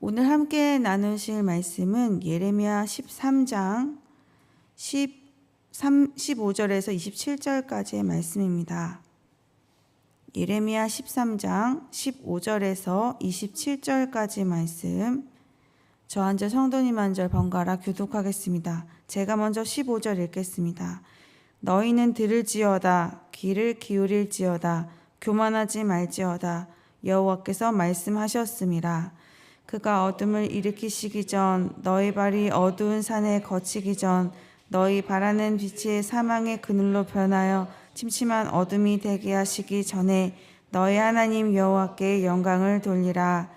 오늘 함께 나누실 말씀은 예레미야 13장 15절에서 27절까지의 말씀입니다. 예레미야 13장 15절에서 27절까지 말씀, 저 한 절 성도님 한 절 번갈아 교독하겠습니다. 제가 먼저 15절 읽겠습니다. 너희는 들을지어다, 귀를 기울일지어다, 교만하지 말지어다. 여호와께서 말씀하셨음이라. 그가 어둠을 일으키시기 전, 너희 발이 어두운 산에 거치기 전, 너희 바라는 빛이 사망의 그늘로 변하여 침침한 어둠이 되게 하시기 전에 너희 하나님 여호와께 영광을 돌리라.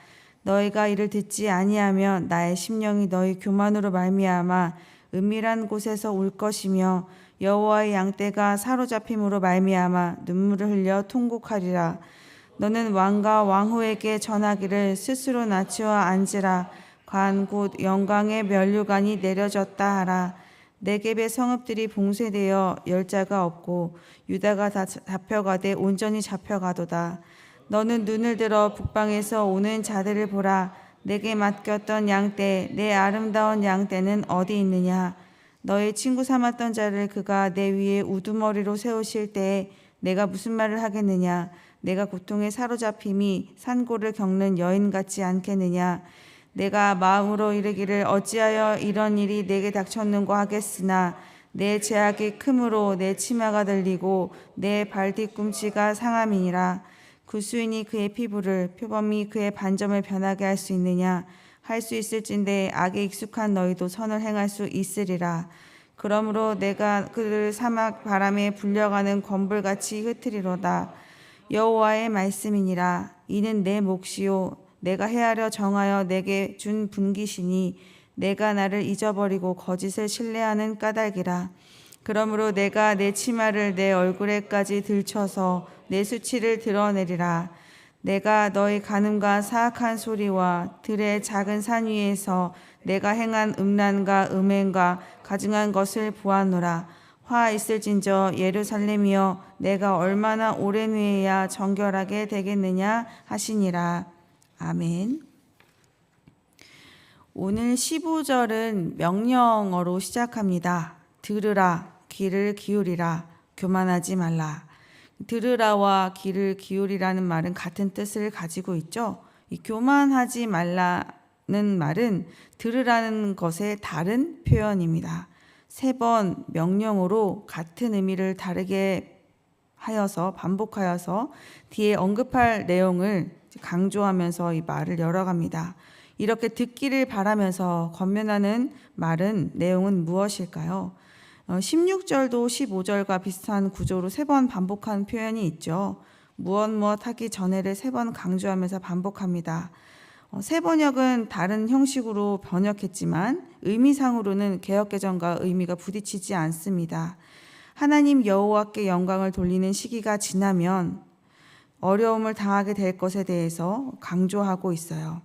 너희가 이를 듣지 아니하면 나의 심령이 너희 교만으로 말미암아 은밀한 곳에서 울 것이며 여호와의 양떼가 사로잡힘으로 말미암아 눈물을 흘려 통곡하리라. 너는 왕과 왕후에게 전하기를 스스로 낮추어 앉으라. 관 곧 영광의 면류관이 내려졌다 하라. 네겝의 성읍들이 봉쇄되어 열자가 없고 유다가 다 잡혀가되 온전히 잡혀가도다. 너는 눈을 들어 북방에서 오는 자들을 보라. 내게 맡겼던 양떼, 내 아름다운 양떼는 어디 있느냐? 너의 친구 삼았던 자를 그가 내 위에 우두머리로 세우실 때에 내가 무슨 말을 하겠느냐? 내가 고통에 사로잡힘이 산고를 겪는 여인 같지 않겠느냐? 내가 마음으로 이르기를 어찌하여 이런 일이 내게 닥쳤는고 하겠으나 내 죄악이 크므로 내 치마가 들리고 내 발뒤꿈치가 상함이니라. 구수인이 그의 피부를, 표범이 그의 반점을 변하게 할 수 있느냐? 할 수 있을진데 악에 익숙한 너희도 선을 행할 수 있으리라. 그러므로 내가 그를 사막 바람에 불려가는 건불같이 흩으리로다. 여호와의 말씀이니라. 이는 내 몫이요 내가 헤아려 정하여 내게 준 분깃이니 내가 나를 잊어버리고 거짓을 신뢰하는 까닭이라. 그러므로 내가 내 치마를 내 얼굴에까지 들쳐서 내 수치를 드러내리라. 내가 너희 간음과 사악한 소리와 들의 작은 산 위에서 내가 행한 음란과 음행과 가증한 것을 보았노라. 화 있을진저 예루살렘이여, 내가 얼마나 오랜 후에야 정결하게 되겠느냐 하시니라. 아멘. 오늘 15절은 명령어로 시작합니다. 들으라, 귀를 기울이라, 교만하지 말라. 들으라와 귀를 기울이라는 말은 같은 뜻을 가지고 있죠. 이 교만하지 말라는 말은 들으라는 것의 다른 표현입니다. 3번 명령어로 같은 의미를 다르게 하여서 반복하여서 뒤에 언급할 내용을 강조하면서 이 말을 열어갑니다. 이렇게 듣기를 바라면서 권면하는 말은 내용은 무엇일까요? 16절도 15절과 비슷한 구조로 3번 반복한 표현이 있죠. 무엇 하기 전에를 3번 강조하면서 반복합니다. 새 번역은 다른 형식으로 번역했지만 의미상으로는 개역개정과 의미가 부딪히지 않습니다. 하나님 여호와께 영광을 돌리는 시기가 지나면 어려움을 당하게 될 것에 대해서 강조하고 있어요.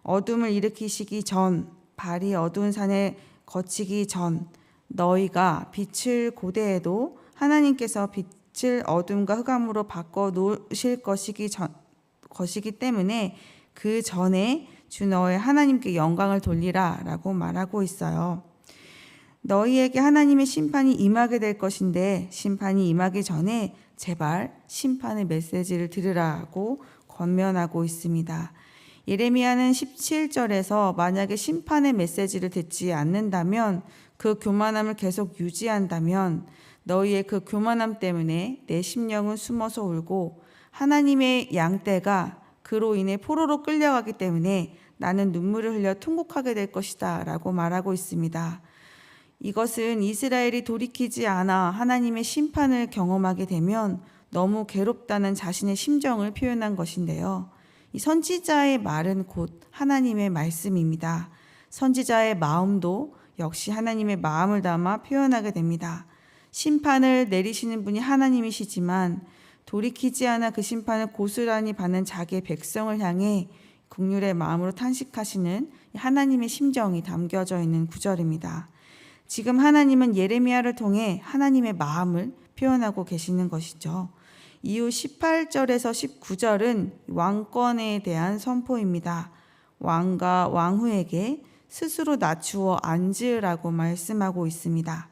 어둠을 일으키시기 전, 발이 어두운 산에 거치기 전, 너희가 빛을 고대해도 하나님께서 빛을 어둠과 흑암으로 바꿔 놓으실 것이기 때문에 그 전에 주 너의 하나님께 영광을 돌리라 라고 말하고 있어요. 너희에게 하나님의 심판이 임하게 될 것인데 심판이 임하기 전에 제발 심판의 메시지를 들으라고 권면하고 있습니다. 예레미야는 17절에서 만약에 심판의 메시지를 듣지 않는다면, 그 교만함을 계속 유지한다면 너희의 그 교만함 때문에 내 심령은 숨어서 울고 하나님의 양떼가 그로 인해 포로로 끌려가기 때문에 나는 눈물을 흘려 통곡하게 될 것이다 라고 말하고 있습니다. 이것은 이스라엘이 돌이키지 않아 하나님의 심판을 경험하게 되면 너무 괴롭다는 자신의 심정을 표현한 것인데요. 이 선지자의 말은 곧 하나님의 말씀입니다. 선지자의 마음도 역시 하나님의 마음을 담아 표현하게 됩니다. 심판을 내리시는 분이 하나님이시지만 돌이키지 않아 그 심판을 고스란히 받는 자기의 백성을 향해 긍휼의 마음으로 탄식하시는 하나님의 심정이 담겨져 있는 구절입니다. 지금 하나님은 예레미야를 통해 하나님의 마음을 표현하고 계시는 것이죠. 이후 18절에서 19절은 왕권에 대한 선포입니다. 왕과 왕후에게 스스로 낮추어 앉으라고 말씀하고 있습니다.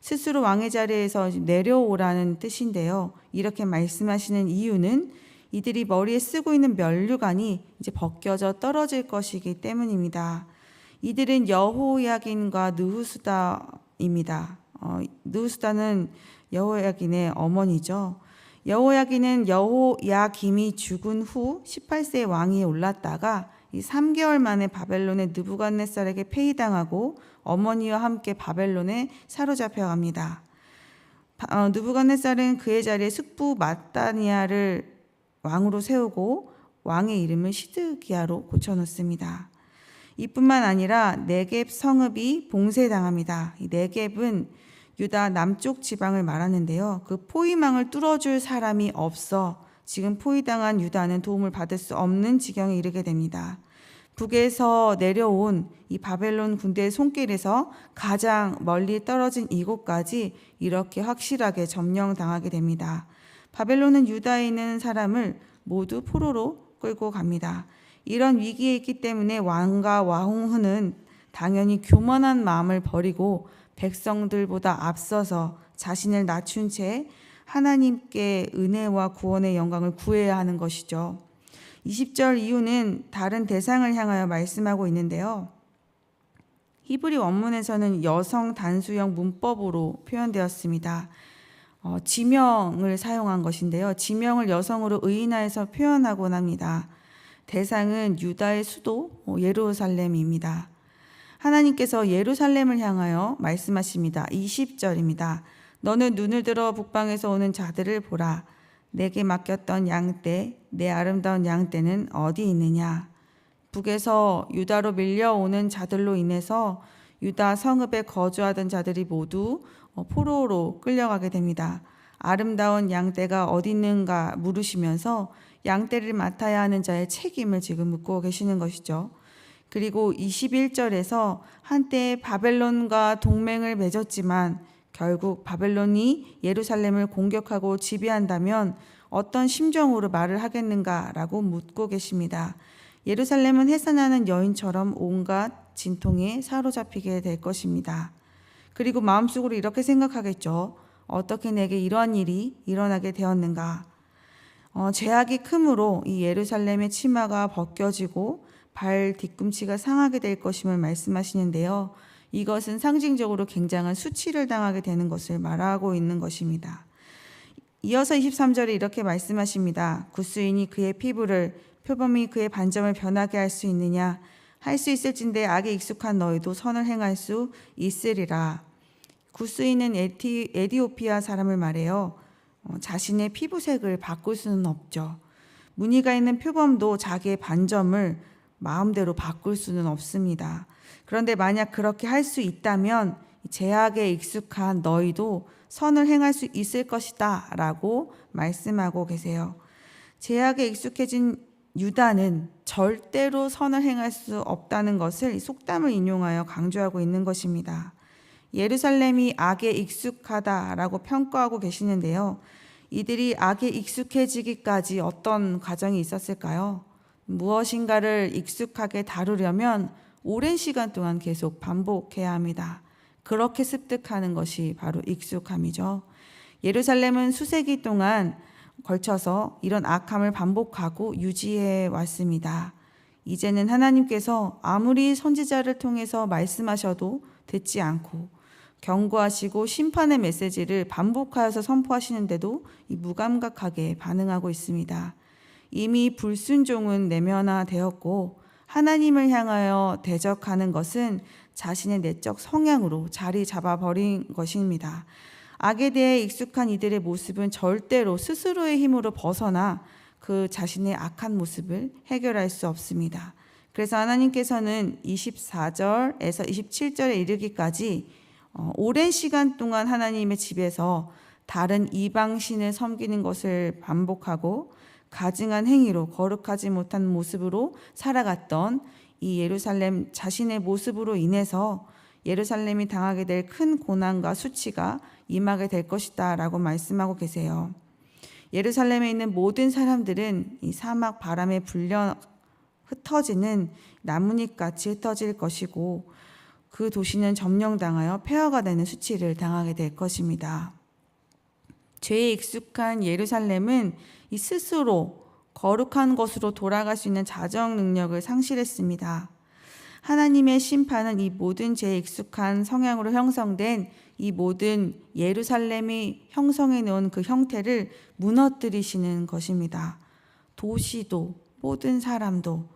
스스로 왕의 자리에서 내려오라는 뜻인데요. 이렇게 말씀하시는 이유는 이들이 머리에 쓰고 있는 면류관이 이제 벗겨져 떨어질 것이기 때문입니다. 이들은 여호야긴과 느후수다입니다. 느후수다는 여호야긴의 어머니죠. 여호야긴은 여호야김이 죽은 후 18세 왕위에 올랐다가 이 3개월 만에 바벨론의 느부갓네살에게 폐위당하고 어머니와 함께 바벨론에 사로잡혀갑니다. 느부갓네살은 그의 자리에 숙부 마따니아를 왕으로 세우고 왕의 이름을 시드기야로 고쳐놓습니다. 이뿐만 아니라 네겝 성읍이 봉쇄당합니다. 이 네겝은 유다 남쪽 지방을 말하는데요. 그 포위망을 뚫어줄 사람이 없어 지금 포위당한 유다는 도움을 받을 수 없는 지경에 이르게 됩니다. 북에서 내려온 이 바벨론 군대의 손길에서 가장 멀리 떨어진 이곳까지 이렇게 확실하게 점령당하게 됩니다. 바벨론은 유다에 있는 사람을 모두 포로로 끌고 갑니다. 이런 위기에 있기 때문에 왕과 왕후는 당연히 교만한 마음을 버리고 백성들보다 앞서서 자신을 낮춘 채 하나님께 은혜와 구원의 영광을 구해야 하는 것이죠. 20절 이후는 다른 대상을 향하여 말씀하고 있는데요. 히브리 원문에서는 여성 단수형 문법으로 표현되었습니다. 지명을 사용한 것인데요. 지명을 여성으로 의인화해서 표현하곤 합니다. 대상은 유다의 수도 예루살렘입니다. 하나님께서 예루살렘을 향하여 말씀하십니다. 20절입니다. 너는 눈을 들어 북방에서 오는 자들을 보라. 내게 맡겼던 양떼, 내 아름다운 양떼는 어디 있느냐. 북에서 유다로 밀려오는 자들로 인해서 유다 성읍에 거주하던 자들이 모두 포로로 끌려가게 됩니다. 아름다운 양떼가 어디 있는가 물으시면서 양떼를 맡아야 하는 자의 책임을 지금 묻고 계시는 것이죠. 그리고 21절에서 한때 바벨론과 동맹을 맺었지만 결국 바벨론이 예루살렘을 공격하고 지배한다면 어떤 심정으로 말을 하겠는가라고 묻고 계십니다. 예루살렘은 해산하는 여인처럼 온갖 진통에 사로잡히게 될 것입니다. 그리고 마음속으로 이렇게 생각하겠죠. 어떻게 내게 이러한 일이 일어나게 되었는가. 죄악이 크므로 이 예루살렘의 치마가 벗겨지고 발 뒤꿈치가 상하게 될 것임을 말씀하시는데요. 이것은 상징적으로 굉장한 수치를 당하게 되는 것을 말하고 있는 것입니다. 이어서 23절에 이렇게 말씀하십니다. 구스인이 그의 피부를 표범이 그의 반점을 변하게 할 수 있느냐. 할 수 있을진데 악에 익숙한 너희도 선을 행할 수 있으리라. 구스인은 에티오피아 사람을 말해요. 자신의 피부색을 바꿀 수는 없죠. 무늬가 있는 표범도 자기의 반점을 마음대로 바꿀 수는 없습니다. 그런데 만약 그렇게 할 수 있다면 죄악에 익숙한 너희도 선을 행할 수 있을 것이다 라고 말씀하고 계세요. 죄악에 익숙해진 유다는 절대로 선을 행할 수 없다는 것을 속담을 인용하여 강조하고 있는 것입니다. 예루살렘이 악에 익숙하다라고 평가하고 계시는데요. 이들이 악에 익숙해지기까지 어떤 과정이 있었을까요? 무엇인가를 익숙하게 다루려면 오랜 시간 동안 계속 반복해야 합니다. 그렇게 습득하는 것이 바로 익숙함이죠. 예루살렘은 수세기 동안 걸쳐서 이런 악함을 반복하고 유지해 왔습니다. 이제는 하나님께서 아무리 선지자를 통해서 말씀하셔도 듣지 않고 경고하시고 심판의 메시지를 반복하여서 선포하시는데도 무감각하게 반응하고 있습니다. 이미 불순종은 내면화되었고 하나님을 향하여 대적하는 것은 자신의 내적 성향으로 자리 잡아버린 것입니다. 악에 대해 익숙한 이들의 모습은 절대로 스스로의 힘으로 벗어나 그 자신의 악한 모습을 해결할 수 없습니다. 그래서 하나님께서는 24절에서 27절에 이르기까지 오랜 시간 동안 하나님의 집에서 다른 이방신을 섬기는 것을 반복하고 가증한 행위로 거룩하지 못한 모습으로 살아갔던 이 예루살렘 자신의 모습으로 인해서 예루살렘이 당하게 될 큰 고난과 수치가 임하게 될 것이다 라고 말씀하고 계세요. 예루살렘에 있는 모든 사람들은 이 사막 바람에 불려 흩어지는 나뭇잎같이 흩어질 것이고 그 도시는 점령당하여 폐허가 되는 수치를 당하게 될 것입니다. 죄에 익숙한 예루살렘은 이 스스로 거룩한 것으로 돌아갈 수 있는 자정 능력을 상실했습니다. 하나님의 심판은 이 모든 죄에 익숙한 성향으로 형성된 이 모든 예루살렘이 형성해 놓은 그 형태를 무너뜨리시는 것입니다. 도시도, 모든 사람도,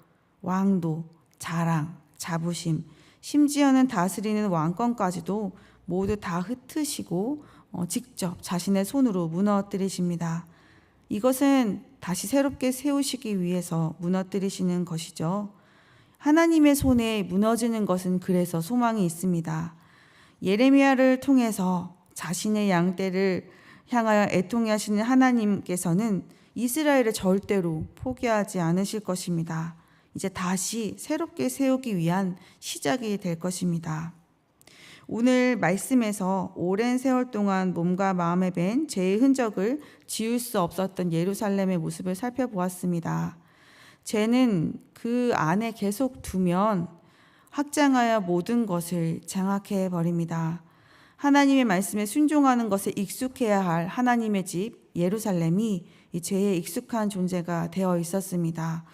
왕도, 자랑, 자부심, 심지어는 다스리는 왕권까지도 모두 다 흩으시고 직접 자신의 손으로 무너뜨리십니다. 이것은 다시 새롭게 세우시기 위해서 무너뜨리시는 것이죠. 하나님의 손에 무너지는 것은 그래서 소망이 있습니다. 예레미야를 통해서 자신의 양떼를 향하여 애통해 하시는 하나님께서는 이스라엘을 절대로 포기하지 않으실 것입니다. 이제 다시 새롭게 세우기 위한 시작이 될 것입니다. 오늘 말씀에서 오랜 세월 동안 몸과 마음에 밴 죄의 흔적을 지울 수 없었던 예루살렘의 모습을 살펴보았습니다. 죄는 그 안에 계속 두면 확장하여 모든 것을 장악해 버립니다. 하나님의 말씀에 순종하는 것에 익숙해야 할 하나님의 집 예루살렘이 이 죄에 익숙한 존재가 되어 있었습니다.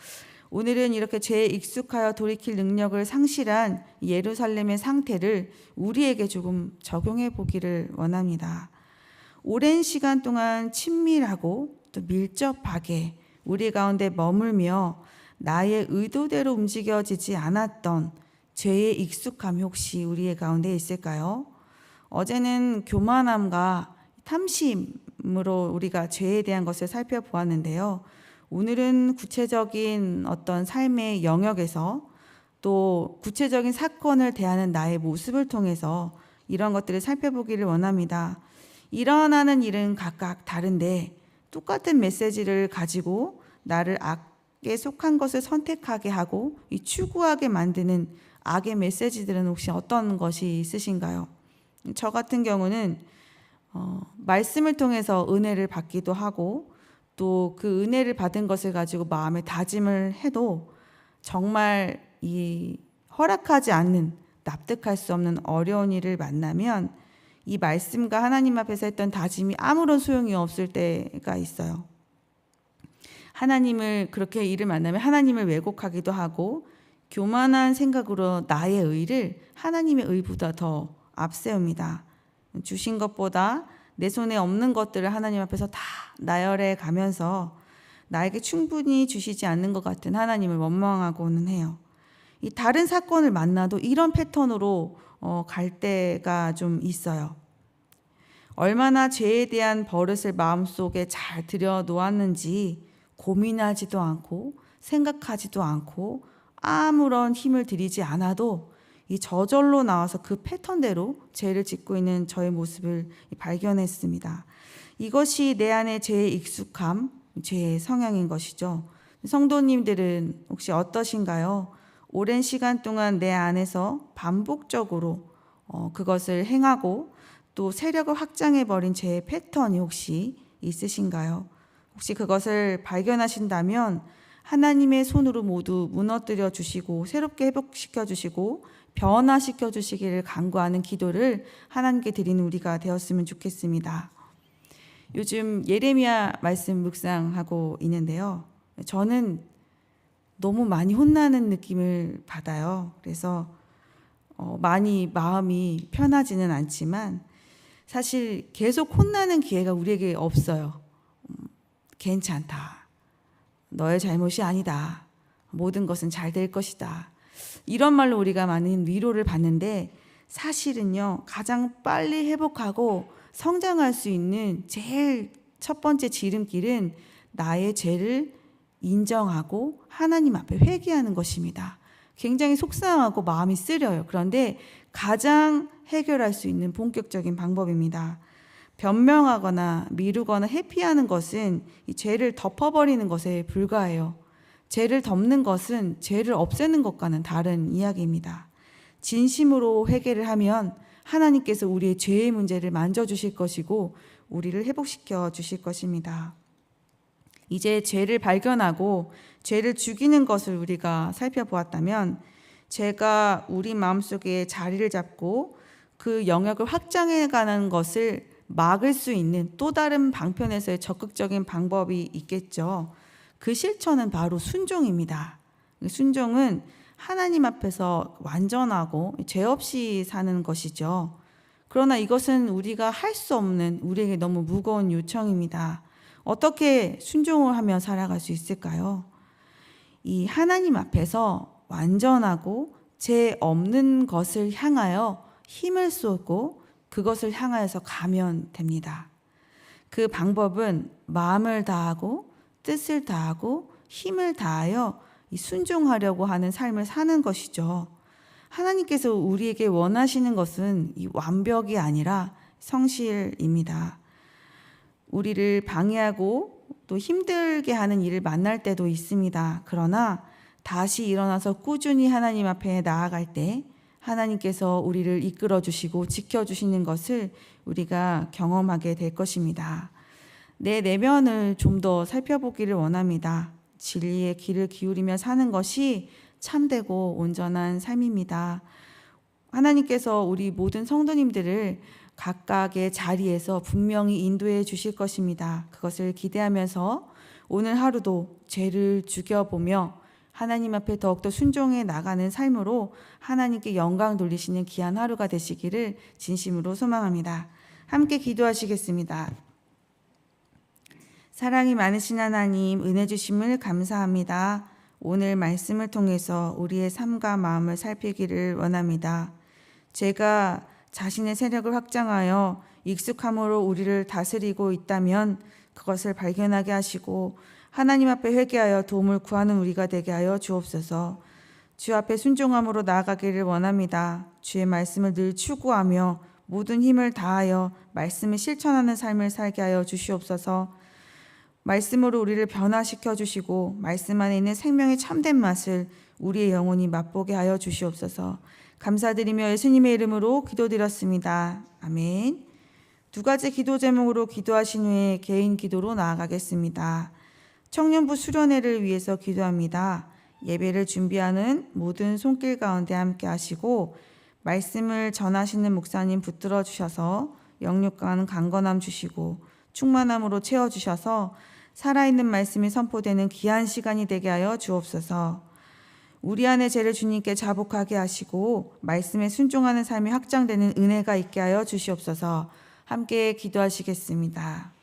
오늘은 이렇게 죄에 익숙하여 돌이킬 능력을 상실한 예루살렘의 상태를 우리에게 조금 적용해 보기를 원합니다. 오랜 시간 동안 친밀하고 또 밀접하게 우리 가운데 머물며 나의 의도대로 움직여지지 않았던 죄의 익숙함이 혹시 우리의 가운데 있을까요? 어제는 교만함과 탐심으로 우리가 죄에 대한 것을 살펴보았는데요. 오늘은 구체적인 어떤 삶의 영역에서 또 구체적인 사건을 대하는 나의 모습을 통해서 이런 것들을 살펴보기를 원합니다. 일어나는 일은 각각 다른데 똑같은 메시지를 가지고 나를 악에 속한 것을 선택하게 하고 추구하게 만드는 악의 메시지들은 혹시 어떤 것이 있으신가요? 저 같은 경우는 말씀을 통해서 은혜를 받기도 하고 또 그 은혜를 받은 것을 가지고 마음에 다짐을 해도 정말 이 허락하지 않는 납득할 수 없는 어려운 일을 만나면 이 말씀과 하나님 앞에서 했던 다짐이 아무런 소용이 없을 때가 있어요. 하나님을 그렇게 일을 만나면 하나님을 왜곡하기도 하고 교만한 생각으로 나의 의를 하나님의 의보다 더 앞세웁니다. 주신 것보다 내 손에 없는 것들을 하나님 앞에서 다 나열해 가면서 나에게 충분히 주시지 않는 것 같은 하나님을 원망하고는 해요. 이 다른 사건을 만나도 이런 패턴으로 갈 때가 좀 있어요. 얼마나 죄에 대한 버릇을 마음속에 잘 들여놓았는지 고민하지도 않고 생각하지도 않고 아무런 힘을 들이지 않아도 이 저절로 나와서 그 패턴대로 죄를 짓고 있는 저의 모습을 발견했습니다. 이것이 내 안의 죄의 익숙함, 죄의 성향인 것이죠. 성도님들은 혹시 어떠신가요? 오랜 시간 동안 내 안에서 반복적으로 그것을 행하고 또 세력을 확장해버린 죄의 패턴이 혹시 있으신가요? 혹시 그것을 발견하신다면 하나님의 손으로 모두 무너뜨려 주시고 새롭게 회복시켜 주시고 변화시켜 주시기를 간구하는 기도를 하나님께 드리는 우리가 되었으면 좋겠습니다. 요즘 예레미야 말씀 묵상하고 있는데요. 저는 너무 많이 혼나는 느낌을 받아요. 그래서 많이 마음이 편하지는 않지만 사실 계속 혼나는 기회가 우리에게 없어요. 괜찮다. 너의 잘못이 아니다. 모든 것은 잘 될 것이다. 이런 말로 우리가 많은 위로를 받는데 사실은요, 가장 빨리 회복하고 성장할 수 있는 제일 첫 번째 지름길은 나의 죄를 인정하고 하나님 앞에 회개하는 것입니다. 굉장히 속상하고 마음이 쓰려요. 그런데 가장 해결할 수 있는 본격적인 방법입니다. 변명하거나 미루거나 회피하는 것은 이 죄를 덮어버리는 것에 불과해요. 죄를 덮는 것은 죄를 없애는 것과는 다른 이야기입니다. 진심으로 회개를 하면 하나님께서 우리의 죄의 문제를 만져주실 것이고 우리를 회복시켜 주실 것입니다. 이제 죄를 발견하고 죄를 죽이는 것을 우리가 살펴보았다면, 죄가 우리 마음속에 자리를 잡고 그 영역을 확장해가는 것을 막을 수 있는 또 다른 방편에서의 적극적인 방법이 있겠죠. 그 실천은 바로 순종입니다. 순종은 하나님 앞에서 완전하고 죄 없이 사는 것이죠. 그러나 이것은 우리가 할 수 없는, 우리에게 너무 무거운 요청입니다. 어떻게 순종을 하며 살아갈 수 있을까요? 이 하나님 앞에서 완전하고 죄 없는 것을 향하여 힘을 쏟고 그것을 향하여서 가면 됩니다. 그 방법은 마음을 다하고 뜻을 다하고 힘을 다하여 순종하려고 하는 삶을 사는 것이죠. 하나님께서 우리에게 원하시는 것은 이 완벽이 아니라 성실입니다. 우리를 방해하고 또 힘들게 하는 일을 만날 때도 있습니다. 그러나 다시 일어나서 꾸준히 하나님 앞에 나아갈 때 하나님께서 우리를 이끌어 주시고 지켜 주시는 것을 우리가 경험하게 될 것입니다. 내 내면을 좀 더 살펴보기를 원합니다. 진리의 귀를 기울이며 사는 것이 참되고 온전한 삶입니다. 하나님께서 우리 모든 성도님들을 각각의 자리에서 분명히 인도해 주실 것입니다. 그것을 기대하면서 오늘 하루도 죄를 죽여보며 하나님 앞에 더욱더 순종해 나가는 삶으로 하나님께 영광 돌리시는 귀한 하루가 되시기를 진심으로 소망합니다. 함께 기도하시겠습니다. 사랑이 많으신 하나님, 은혜 주심을 감사합니다. 오늘 말씀을 통해서 우리의 삶과 마음을 살피기를 원합니다. 제가 자신의 세력을 확장하여 익숙함으로 우리를 다스리고 있다면 그것을 발견하게 하시고 하나님 앞에 회개하여 도움을 구하는 우리가 되게 하여 주옵소서. 주 앞에 순종함으로 나아가기를 원합니다. 주의 말씀을 늘 추구하며 모든 힘을 다하여 말씀을 실천하는 삶을 살게 하여 주시옵소서. 말씀으로 우리를 변화시켜 주시고 말씀 안에 있는 생명의 참된 맛을 우리의 영혼이 맛보게 하여 주시옵소서. 감사드리며 예수님의 이름으로 기도드렸습니다. 아멘. 두 가지 기도 제목으로 기도하신 후에 개인 기도로 나아가겠습니다. 청년부 수련회를 위해서 기도합니다. 예배를 준비하는 모든 손길 가운데 함께 하시고 말씀을 전하시는 목사님 붙들어 주셔서 영육간 강건함 주시고 충만함으로 채워주셔서 살아있는 말씀이 선포되는 귀한 시간이 되게 하여 주옵소서. 우리 안의 죄를 주님께 자복하게 하시고 말씀에 순종하는 삶이 확장되는 은혜가 있게 하여 주시옵소서. 함께 기도하시겠습니다.